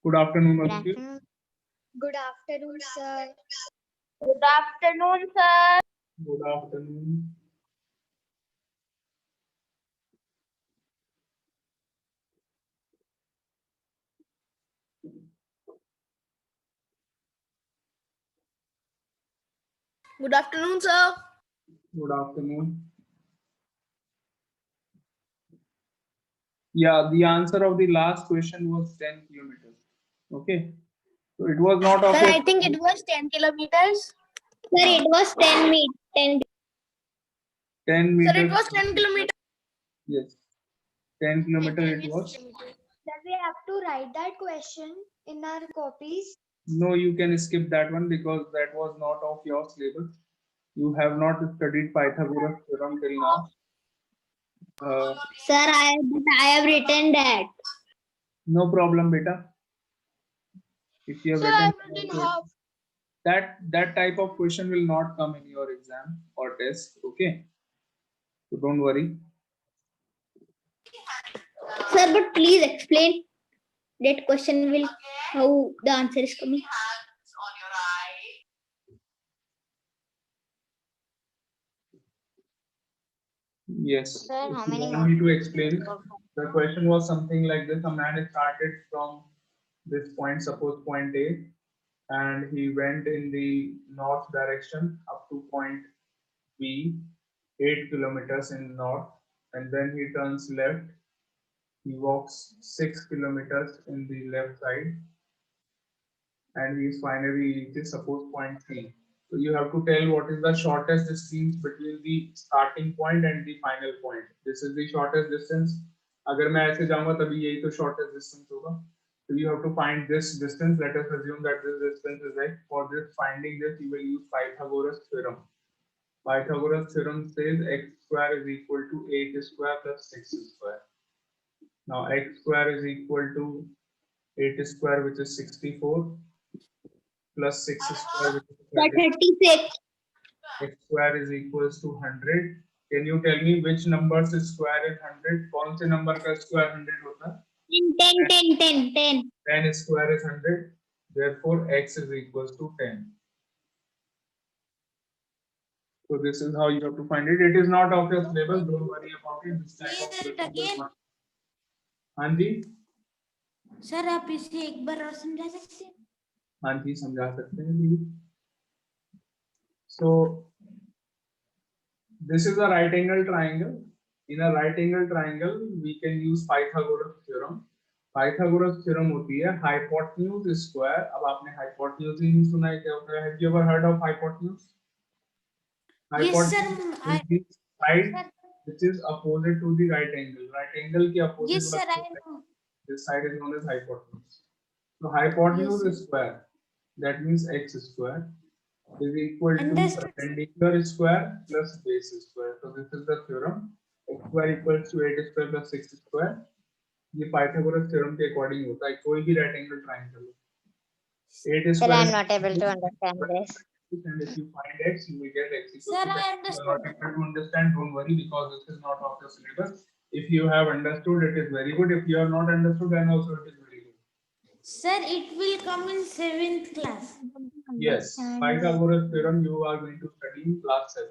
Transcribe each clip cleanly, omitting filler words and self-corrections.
Good afternoon, Good all of you. afternoon. Good afternoon, sir. Good afternoon, sir. Good afternoon. Good afternoon, sir. Good afternoon. Yeah, the answer of the last question was 10 kilometers. Okay. So it was not of Sir, your I think it was 10 kilometers. Sir, it was 10 meters. 10 meters. Sir, it was 10 kilometers. Yes. 10 kilometers it was. Sir, we have to write that question in our copies. No, you can skip that one because that was not of your syllabus. You have not studied Pythagoras theorem till now. Sir, I have written that. No problem, beta. If you have Sir, I written have written half. that type of question will not come in your exam or test. Okay. So don't worry. Sir, but please explain that question will how the answer is coming. Yes. Sir, how If you many want more? me to explain, the question was something like this. A man started from this point, suppose point A, and he went in the north direction up to point B, 8 kilometers in north, and then he turns left. He walks 6 kilometers in the left side, and he finally reaches suppose point C. So you have to tell what is the shortest distance between the starting point and the final point. This is the shortest distance. अगर मैं ऐसे जाऊंगा तभी यही तो shortest distance होगा. So you have to find this distance. Let us assume that this distance is x. For this finding this, you will use Pythagoras theorem. Pythagoras theorem says x square is equal to 8 square plus 6 square. Now x square is equal to 8 square, which is 64, plus 6 square, which is 36. X square is equals to 100. Can you tell me which numbers square is 100? कौन से number का square 100 होता है? 10. 10 square is 100. Therefore, x is equals to 10. So this is how you have to find it. It is not of your syllabus. Don't worry about it. This type of question will not. हाँ जी. Sir आप इसे एक बार और समझा सकते हैं? हाँ जी, समझा सकते हैं जी. So this is a right angle triangle. In a right angle triangle, we can use Pythagoras theorem. Pythagoras theorem होती है hypotenuse square. अब आपने hypotenuse ही नहीं सुना है क्या होता है? Have you ever heard of hypotenuse? Yes, sir. Hypotenuse is the side which is opposite to the right angle. Right angle के opposite. Yes, sir. वाला I know. this side is known as hypotenuse. So hypotenuse Yes, square, that means x square, is equal to Understood. perpendicular square plus base square. So this is the theorem. X square equals to 8 square plus 6 square. ये Pythagoras theorem के according होता है कोई भी right angle triangle. 8 Sir, square I am is not able to understand this. and if you find x, you will get x equals Sir, to 10. I If you are understood. not able to understand, don't worry because this is not of your syllabus. If you have understood, it is very good. If you have not understood, then also it is very good. Sir, it will come in 7th class. Yes, Pythagoras theorem you are going to study in class 7.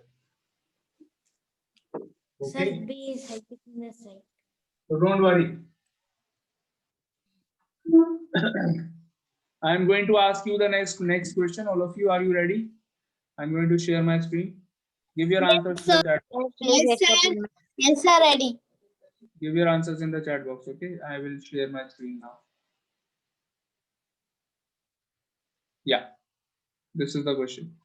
Okay. Sir, base hypotenuse side. So don't worry. I am going to ask you the next question. All of you, are you ready? I'm going to share my screen. Give your answers in the chat. Please explain. Yes, sir. Ready. Give your answers in the chat box. Okay, I will share my screen now. Yeah, this is the question.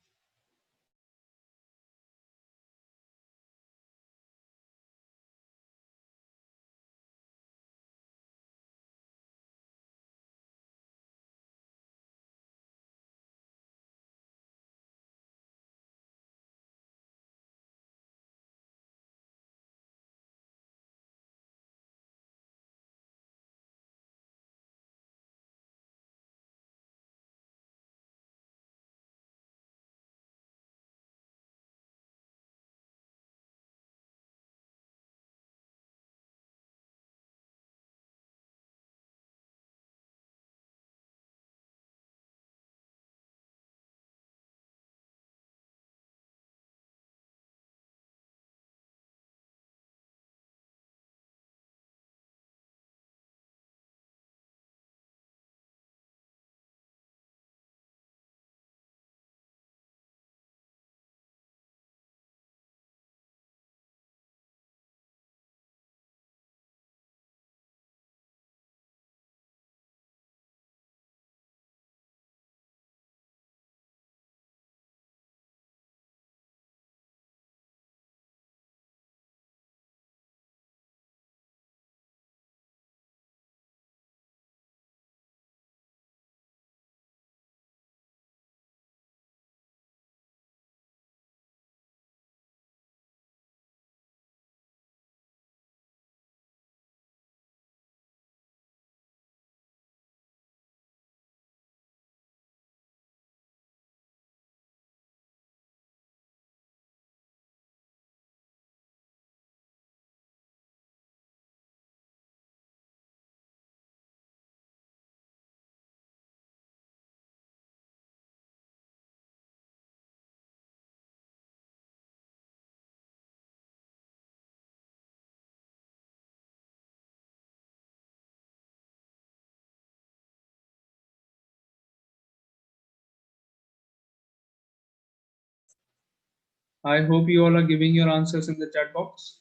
I hope you all are giving your answers in the chat box.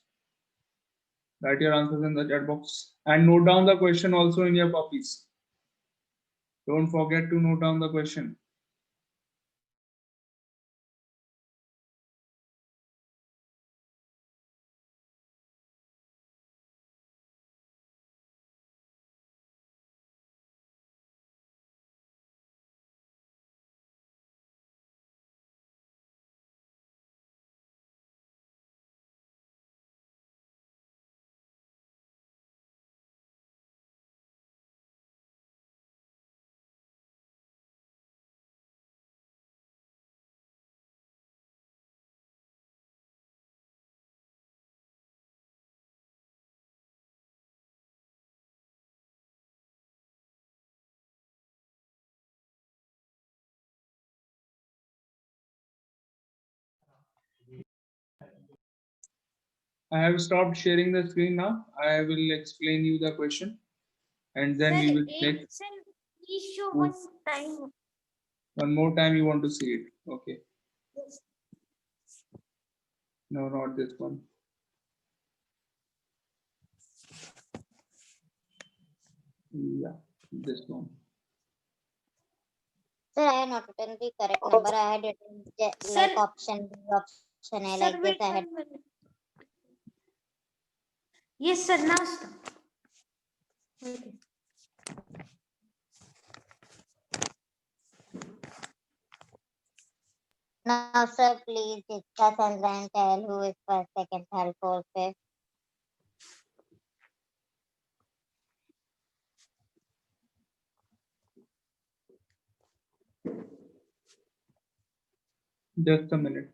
Write your answers in the chat box and note down the question also in your copies. Don't forget to note down the question. I have stopped sharing the screen now. I will explain you the question and then we will take Please show one time. one more time. You want to see it? Okay. No, not this one. Yeah, this one. Sir, I have not written the correct number. I had written like option B, option A, like this. I had. Yes, sir. Now stop. Okay. Now, sir, please discuss and then tell who is first, second, third, fourth, fifth. Just a minute.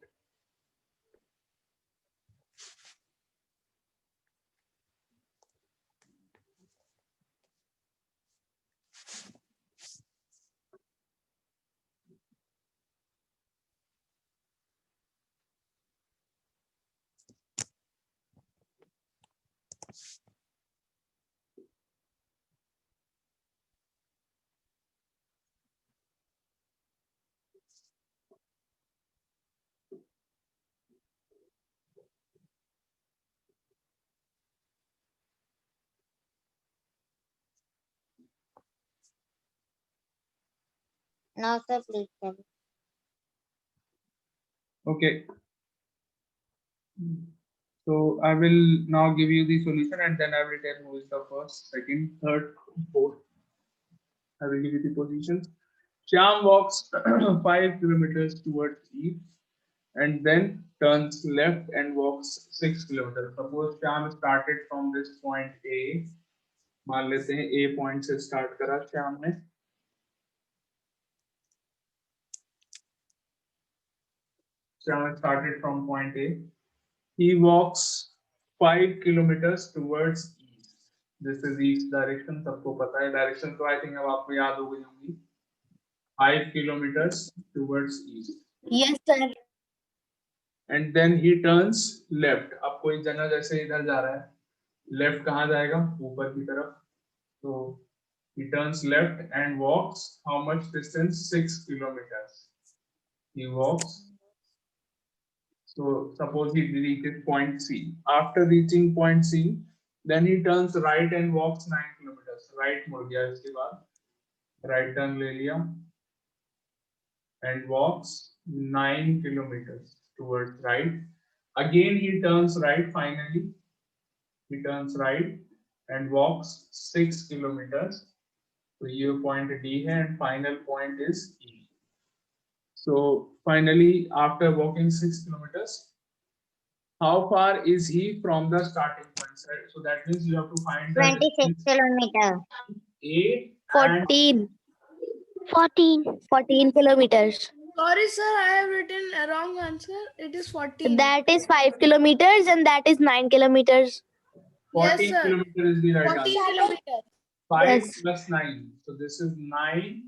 Now, sir, please tell. Okay. So I will now give you the solution and then I will tell who is the first, second, third, fourth. I will give you the positions. Shyam walks 5 kilometers towards east and then turns left and walks 6 kilometers. Suppose Shyam started from this point A. मान लेते हैं A point से start करा श्याम ने. Shyam started from point A. He walks 5 kilometers towards east. This is east direction. सबको पता है direction तो I think अब आपको याद हो गई होंगी. 5 kilometers towards east. Yes, sir. And then he turns left. अब कोई जना जैसे इधर जा रहा है. Left कहाँ जाएगा? ऊपर की तरफ. So he turns left and walks how much distance? 6 kilometers. He walks. So suppose he reaches point C. After reaching point C, then he turns right and walks 9 kilometers. Right मुड़ गया इसके बाद. Right turn ले लिया. And walks 9 kilometers towards right. Again he turns right finally. He turns right and walks 6 kilometers. So ये point D है and final point is E. So finally after walking 6 kilometers, how far is he from the starting point? So that means you have to find the 26 kilometers. A and 14. 14 kilometers. Sorry, sir, I have written a wrong answer. It is 14. That is 5 kilometers and that is 9 kilometers. 14 sir. kilometers is the right 14 answer. kilometers. 5 Yes. plus 9. So this is 9.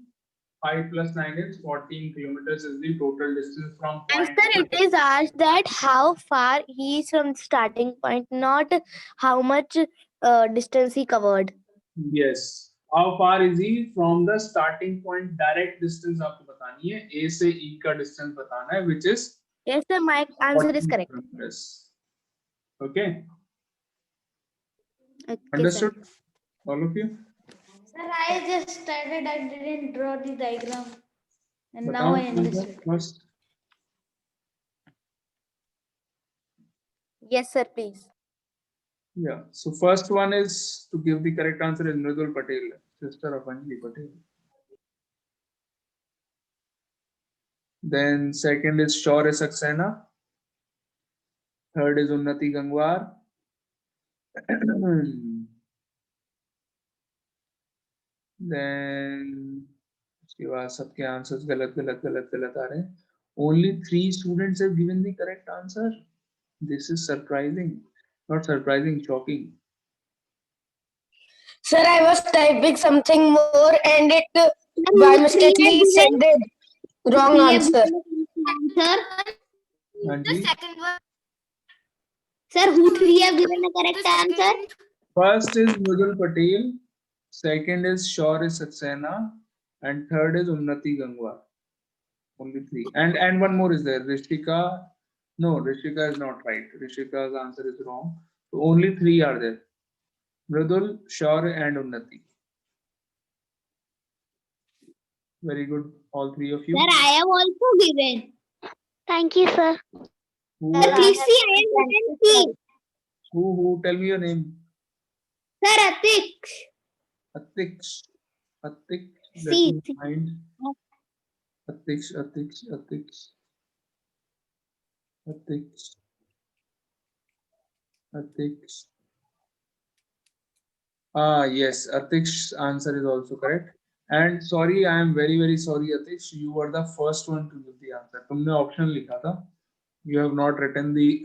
5 plus 9 is 14 kilometers is the total distance from And point. sir, it is asked that how far he is from the starting point, not how much distance he covered. Yes. How far is he from the starting point? Direct distance आपको बतानी है. A से E का distance बताना है, which is Yes, sir. My answer is 40 correct. kilometers. Okay, Okay, understood, sir. all of you? Sir, I just started. I didn't draw the diagram, and now Batao I understood. first. Yes, sir. Please. Yeah, so first one is to give the correct answer is Mridul Patel, sister of Anjali Patel. Then second is Shaurya Saxena. Third is Unnati Gangwar. Then उसके बाद सबके answers गलत गलत गलत गलत आ रहे हैं. Only 3 students have given the correct answer. This is surprising. Not surprising, shocking. Sir, I was typing something more and it by mistakenly sent the wrong answer. Sir, Anji, Second one. sir, who three have given the correct answer? first is Mridul Patel, second is Shaurya Saxena, and third is Unnati Gangwar. Only 3. And one more is there. Rishika. No, Rishika is not right. Rishika's answer is wrong. So only 3 are there. Mridul, Shaurya, and Unnati. Very good, all 3 of you. Sir, I have also given. Thank you, sir. Who, Sir, else? please see, I have written C. Who? Tell me your name. Sir, Atik. Atiks. Atiks. Let C. me find. Atiks. Atiks. Atiks. Atiks. Atiks. Ah, yes. Atik's answer is also correct. And sorry, I am very, very sorry, Atish. You were the first one to give the answer. तुमने option लिखा था. You have not written the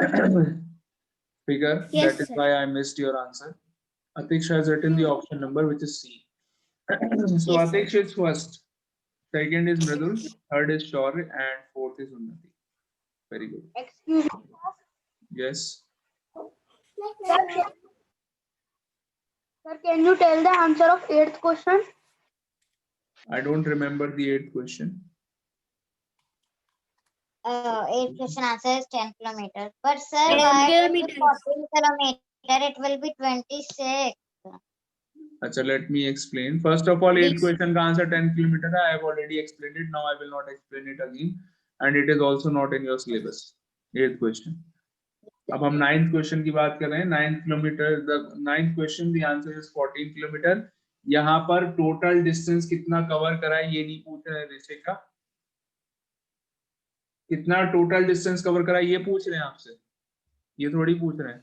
figure. Yes, That is sir. why I missed your answer. Atish has written the option number, which is C. So Yes, sir. Atish is first. Second is Mridul. Third is Shaurya, and fourth is Unnati. Very good. Excuse me. Yes. Sir, can you tell the answer of 8th question? I don't remember the 8th question. 8 question answer is 10 kilometers. But sir, 10 why it will be kilometers. 14 kilometer? It will be 26. Achha, let me explain. First of all, 8th Please. question का answer 10 kilometer है. I have already explained it. Now I will not explain it again. And it is also not in your syllabus. 8th question. अब हम 9th question की बात कर रहे हैं. 9th kilometer. The 9th question, the answer is 14 kilometer. यहाँ पर total distance कितना cover करा है ये नहीं पूछ रहे हैं ऋषिका. कितना total distance cover करा है ये पूछ रहे हैं आपसे. ये थोड़ी पूछ रहे हैं.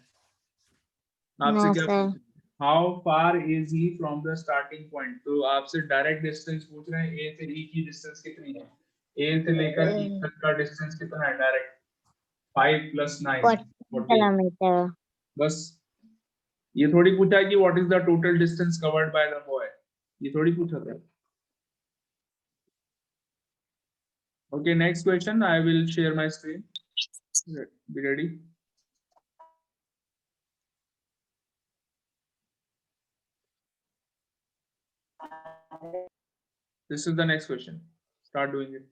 आपसे No, क्या sir. पूछ रहे हैं? How far is he from the starting point? तो आपसे डायरेक्ट डिस्टेंस पूछ रहे हैं. A से E की डिस्टेंस कितनी है? A से लेकर E तक का डिस्टेंस कितना है डायरेक्ट? 5 + 9 40 kilometer. बस. ये थोड़ी पूछा है कि what is the total distance covered by the boy. ये थोड़ी पूछा था. Okay, next question. I will share my screen. Be ready. This is the next question. Start doing it.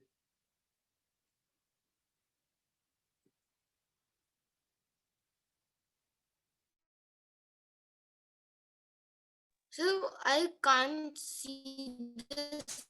So I can't see this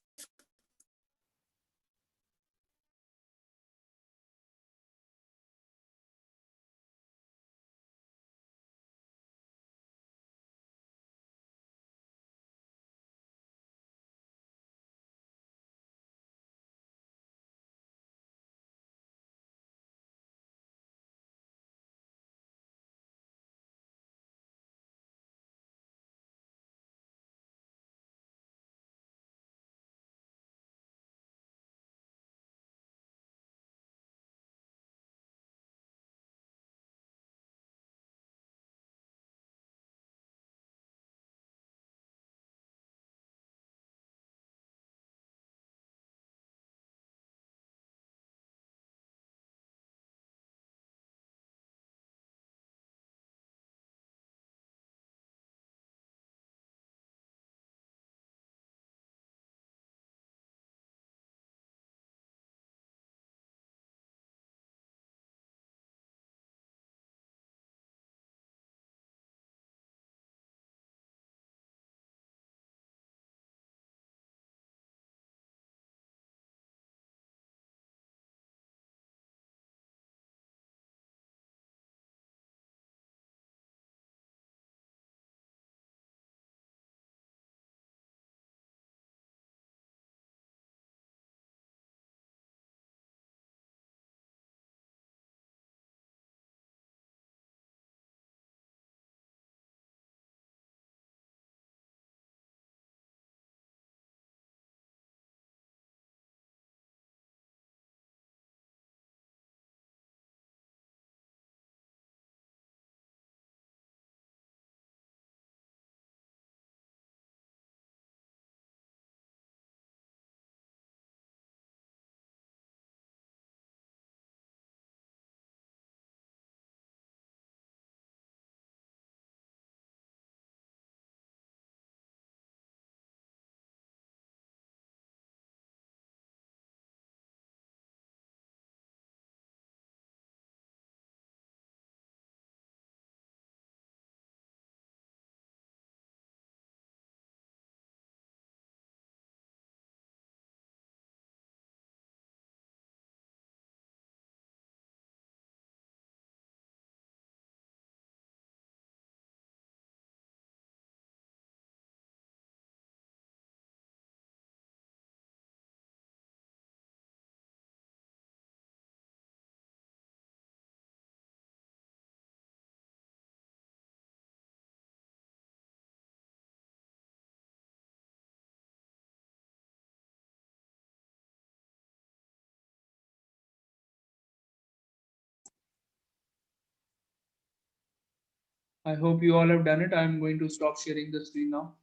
I hope you all have done it. I'm going to stop sharing the screen now.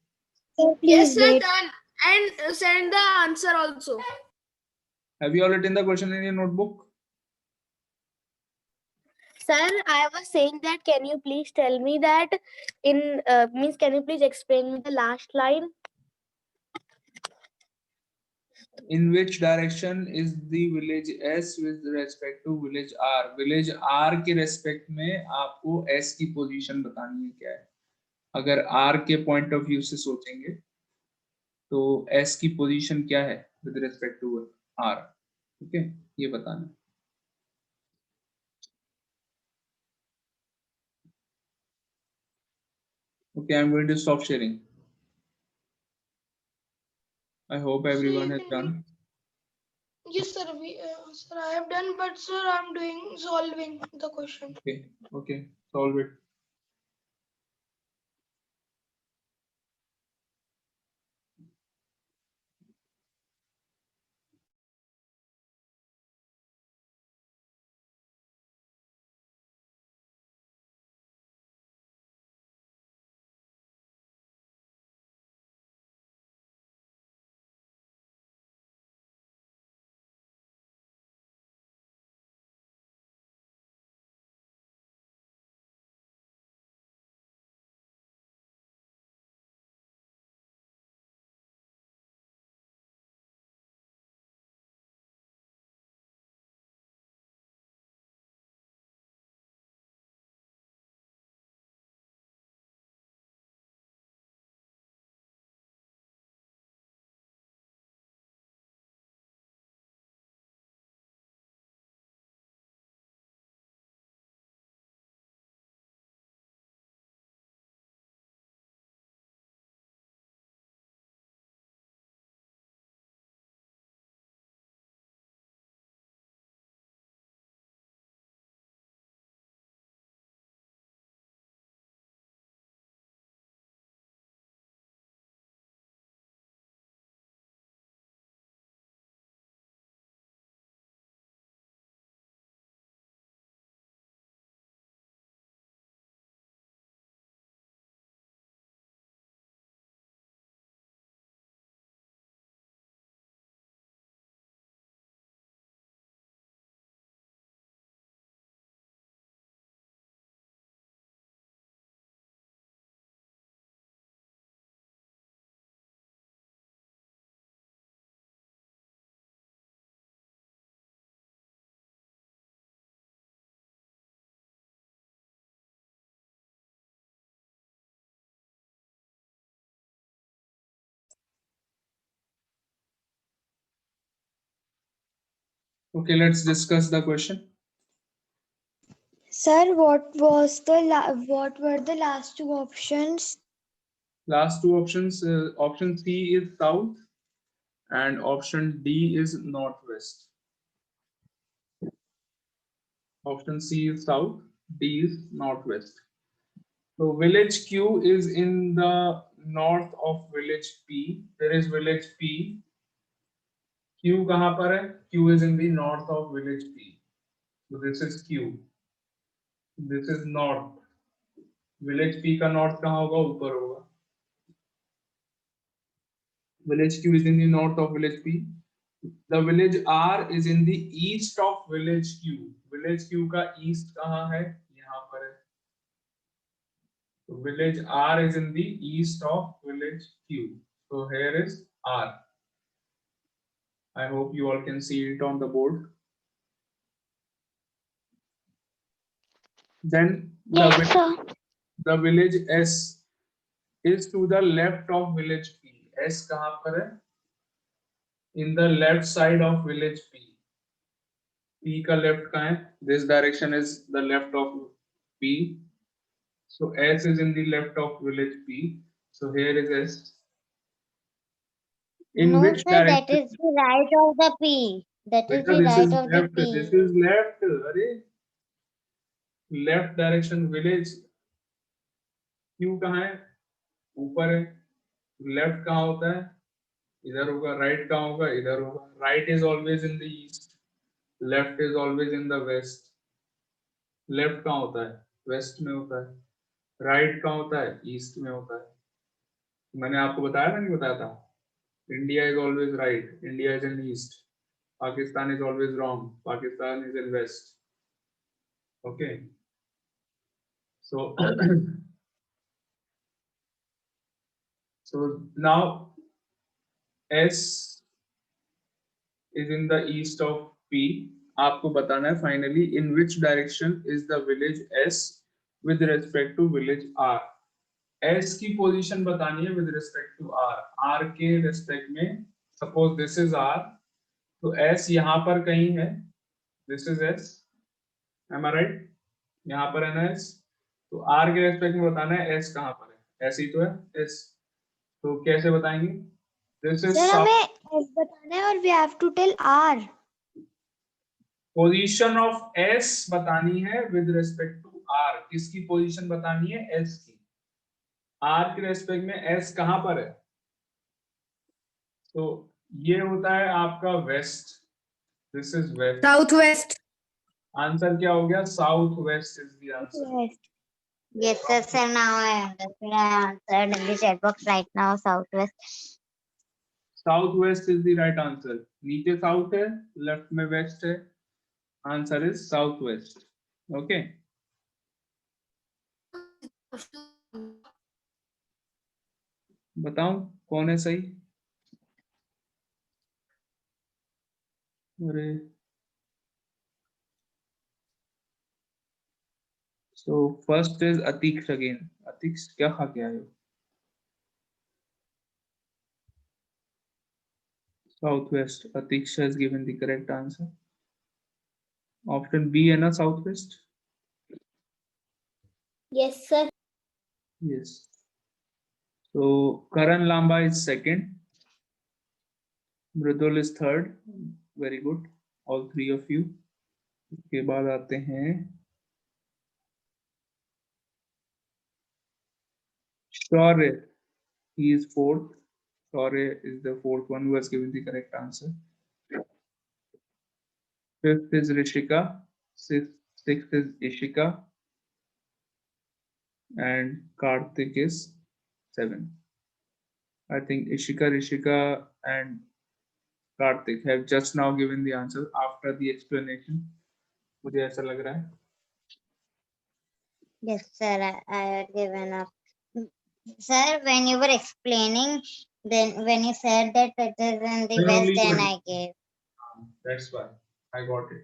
Yes, Please sir, wait. done. And send the answer also. Have you all written the question in your notebook? Sir, I was saying that can you please tell me that in means can you please explain me the last line? In which direction is the village S with respect to village R? Village R के respect में आपको S की position बतानी है क्या है? अगर R के point of view से सोचेंगे तो S की position क्या है with respect to R? ठीक है, ये बताना है. Okay, I'm going to stop sharing. I hope everyone has done. Yes, sir. Sir, I have done, but sir, I'm doing solving the question. Okay, solve it. Okay, let's discuss the question. Sir, what were the last two options? Last two options, option C is south and option D is northwest. Option C is south, D is northwest. So village Q is in the north of village P. There is village P. Q कहाँ पर है? Q is in the north of village P. So this is Q. This is north. Village P का north कहाँ होगा? ऊपर होगा. Village Q is in the north of village P. The village R is in the east of village Q. Village Q का east कहाँ है? यहाँ पर है. So village R is in the east of village Q. So here is R. I hope you all can see it on the board. Then the village S is to the left of village P. S कहाँ पर है? In the left side of village P. P का left कहाँ है? This direction is the left of P. So S is in the left of village P. So here is S. In No, which sir, that direction? is the right of the P. That is Because the this right is of the left. P. This is left. अरे left direction village. Q कहाँ है? ऊपर है. Left कहाँ होता है? इधर होगा. Right कहाँ होगा? इधर होगा. Right is always in the east. Left is always in the west. Left कहाँ होता है? West में होता है. राइट कहाँ होता है? ईस्ट में होता है। मैंने आपको बताया था, नहीं बताया था? India is always right, India is in east, Pakistan is always wrong, Pakistan is in west. Okay, so so now S is in the east of P. आपको बताना है finally in which direction is the village S with respect to village R. S की position बतानी है with respect to R. R के respect में, suppose this is R, तो S यहाँ पर कहीं है, this is S, am I right? यहाँ पर है ना S, तो R के रेस्पेक्ट में बताना है S कहाँ पर है, S ही तो है S, तो कैसे बताएंगे? दिस इज सर हमें S बताना है और we have to tell R. Position of S बतानी है विद रिस्पेक्ट टू R. किसकी पोजीशन बतानी है? S की. R के रेस्पेक्ट में S कहां पर है? तो ये होता है आपका west, this is west. South west. Answer क्या हो गया? South west is the answer. Yes. Yes, sir. Now I understood. I answered in the chat box right now. Southwest. South west is the right answer. नीचे south है, left में waste है, answer is south west. Okay, बताओ कौन है सही? अरे so first is Atiks again. Atiks क्या खा के आए हो? Southwest. Atiksha has given the correct answer. Option B है ना southwest? Yes, sir. Yes. So Karan Lamba is second. Mridul is third. Very good. All three of you. उसके बाद आते हैं Shaurya. He is fourth. Shaurya is the fourth one who has given the correct answer. Fifth is Rishika. Sixth is Ishika. And Karthik is 7. I think Ishika, Rishika, and Karthik have just now given the answer after the explanation. मुझे ऐसा लग रहा है. Yes, sir. I had given up. Sir, when you were explaining, then when you said that it is in the Then only west, then you- I gave. That's why I got it.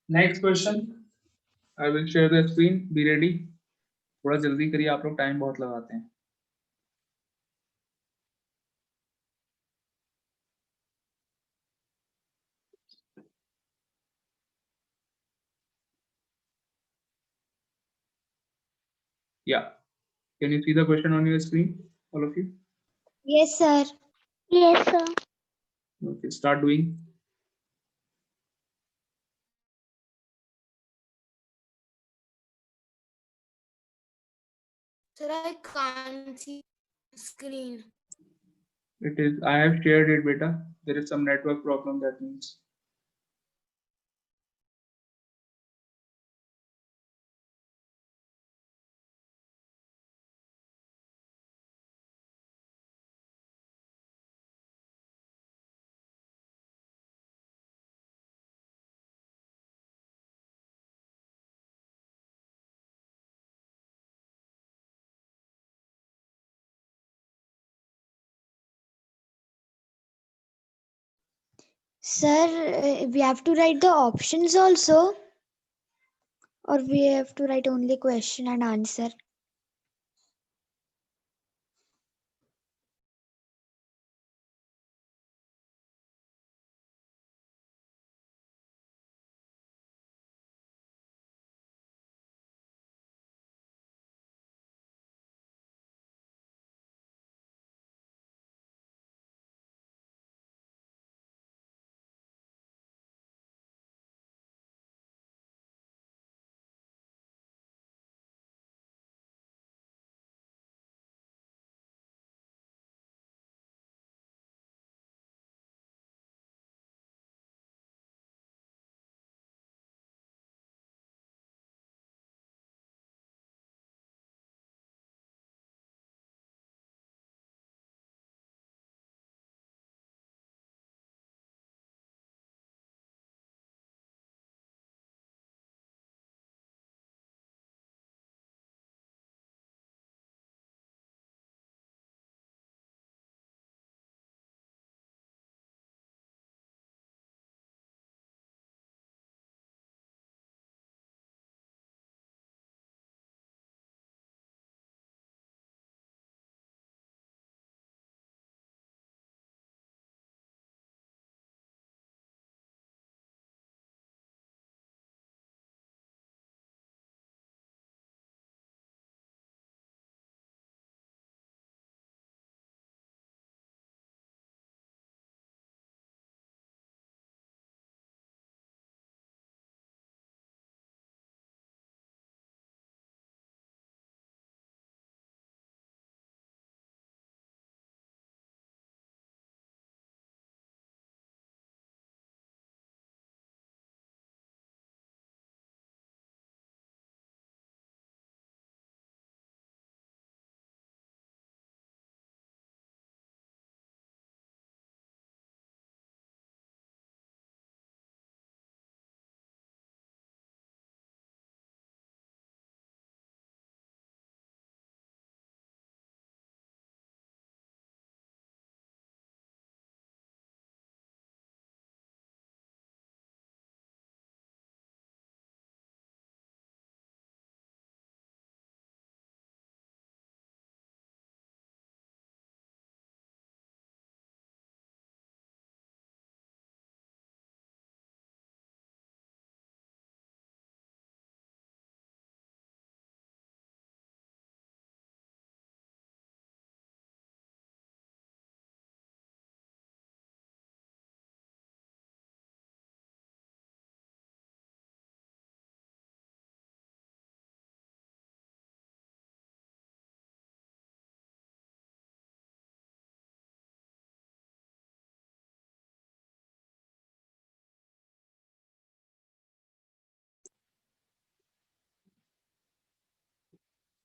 Next question. I will share the screen. Be ready. थोड़ा जल्दी करिए, आप लोग time बहुत लगाते हैं. Yeah. Can you see the question on your screen, all of you? Yes, sir. Yes, sir. Okay, start doing. Sir, I can't see screen. It is. I have shared it, beta. There is some network problem, that means. Sir, we have to write the options also, or we have to write only question and answer.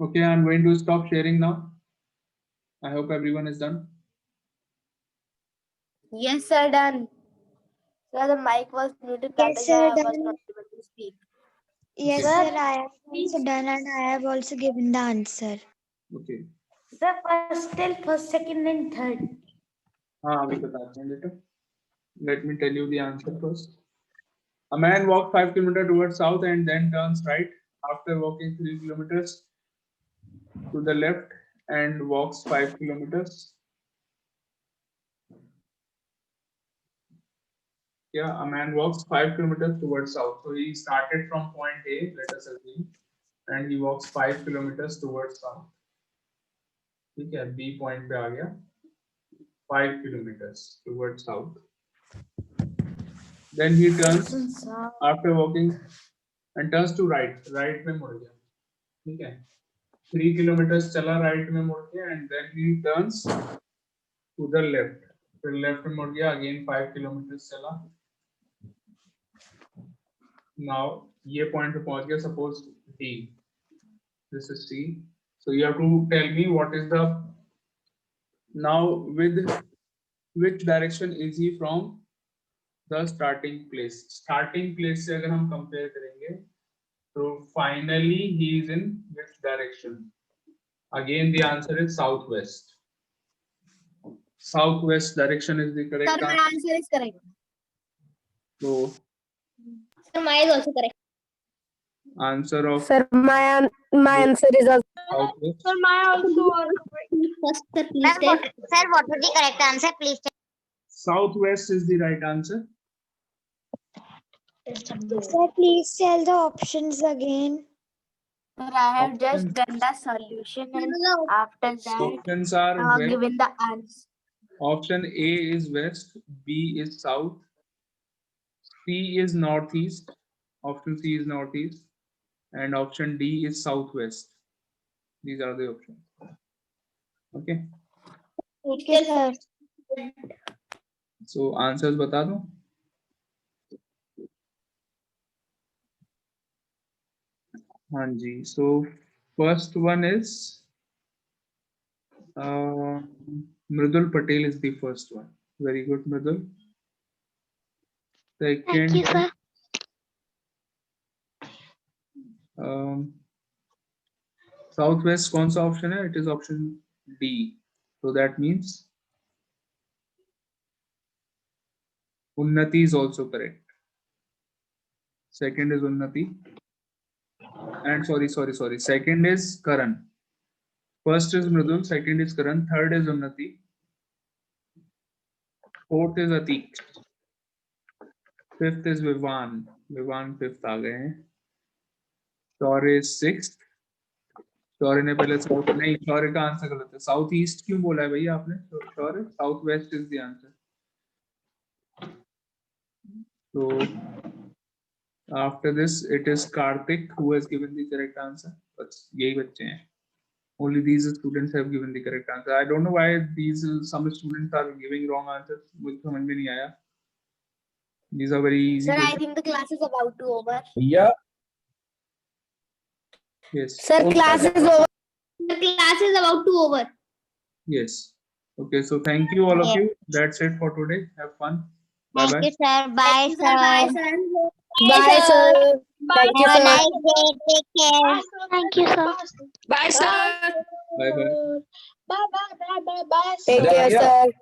Okay, I'm going to stop sharing now. I hope everyone is done. Yes, sir, done. Sir, the mic was muted. That Yes, is sir, why I was done. not able to speak. Yes, Okay. sir, I have also done and I have also given the answer. Okay. Sir, first till first, second, and third. हाँ अभी बताते हैं बेटा. Let me tell you the answer first. A man walked 5 kilometers towards south and then turns right after walking 3 kilometers to the left and walks 5 kilometers. Yeah, a man walks 5 kilometers towards south. So he started from point A, let us assume, and he walks 5 kilometers towards south. ठीक है, B point पे आ गया 5 kilometers towards south. Then he turns after walking and turns to right. Right में मुड़ गया. ठीक है. 3 kilometers चला right में मुड़ के and then he turns to the left. फिर left में मुड़ गया again 5 kilometers चला. Now ये point पे पहुंच गया suppose D. This is C. So you have to tell me what is the now with which direction is he from the starting place. Starting place से अगर हम compare करेंगे तो finally he is in which direction? Again the answer is southwest. Southwest direction is the correct Sir, my answer. answer is correct. So Sir, mine is also correct. answer of Sir, my answer is also southwest. Sir, my also are correct. First, sir, please Sir, tell. what was the correct answer? Please tell. Southwest is the right answer. Sir, please tell the options again. Sir, I have just Options. done the solution and after that Options are west. given the answer. Option A is west, B is south, C is northeast, option C is northeast, and option D is southwest. These are the options. Okay. Okay, sir. So answers बता दूं? हाँ जी. So first one is Mridul Patel is the first one. Very good, Mridul. Second. Thank you, sir. Southwest कौन सा option है? It is option D. So that means Unnati is also correct. Second is Unnati. And sorry. Second is Karan. First is Mridul, second is Karan, third is Unnati. Fourth is Atik. Fifth is Vivan. Vivan fifth आ गए हैं. Shaurya is sixth. शौर्य ने पहले south नहीं, शौर्य का answer गलत है. South east क्यों बोला है भैया आपने? Shaurya south west is the answer. So after this it is Karthik who has given the correct answer. बस यही बच्चे हैं. Only these students have given the correct answer. I don't know why these some students are giving wrong answers. मुझे समझ में नहीं आया. These are very easy. Sir, I questions. think the class is about to over. Yeah. Yes. Sir, class is over. The class is about to over. Yes. Okay. So thank you all of Yeah. you. That's it for today. Have fun. Bye Thank bye. you, sir. Bye, sir. Bye, sir. Bye, sir. Thank you, Have a sir. nice day. Take care. Bye, sir. Thank you, sir. Bye, sir. Bye bye. Bye, bye, bye, bye, bye, Take sir. care, Yeah. sir.